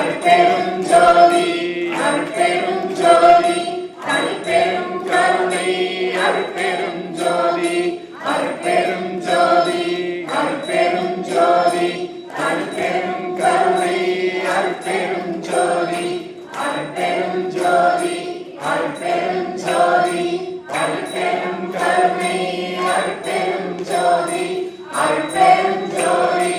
அருட்பெரும் ஜோதி அருட்பெரும் ஜோதி தனிப்பெரும் கருணை அருட்பெரும் ஜோதி அருட்பெரும் ஜோதி அருட்பெரும் ஜோதி தனிப்பெரும் கருணை அருட்பெரும் ஜோதி அருட்பெரும் ஜோதி அருட்பெரும் ஜோதி தனிப்பெரும் கருணை அருட்பெரும் ஜோதி அருட்பெரும் ஜோதி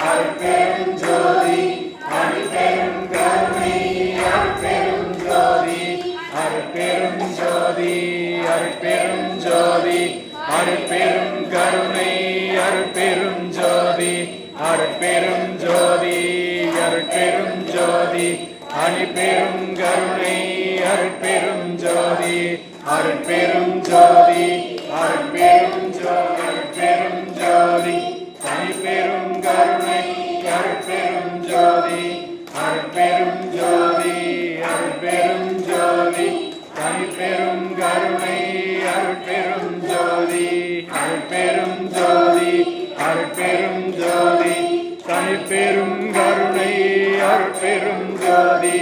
அருட்பெரும் ஜோதி தனிப்பெரும் கருணை அருட்பெரும் ஜோதி அருட்பெரும் ஜோதி அருட்பெரும் ஜோதி அருட்பெரும் கருணை அருட்பெரும் ஜோதி அருட்பெரும் ஜோதி அருட்பெரும் ஜோதி தனிப்பெரும் கருணை அருட்பெரும் ஜோதி அருட்பெரும் ஜோதி அருட்பெரும் ஜோதி அருட்பெரும் ஜோதி தனிப்பெரும் கருணை அருட்பெரும் ஜோதி அருட்பெரும் ஜோதி அருட்பெரும் ஜோதி தனிப்பெரும் கருணை அருட்பெரும் ஜோதி அருட்பெரும் ஜோதி அருட்பெரும் ஜோதி தனிப்பெரும் கருணை அருட்பெரும் ஜோதி.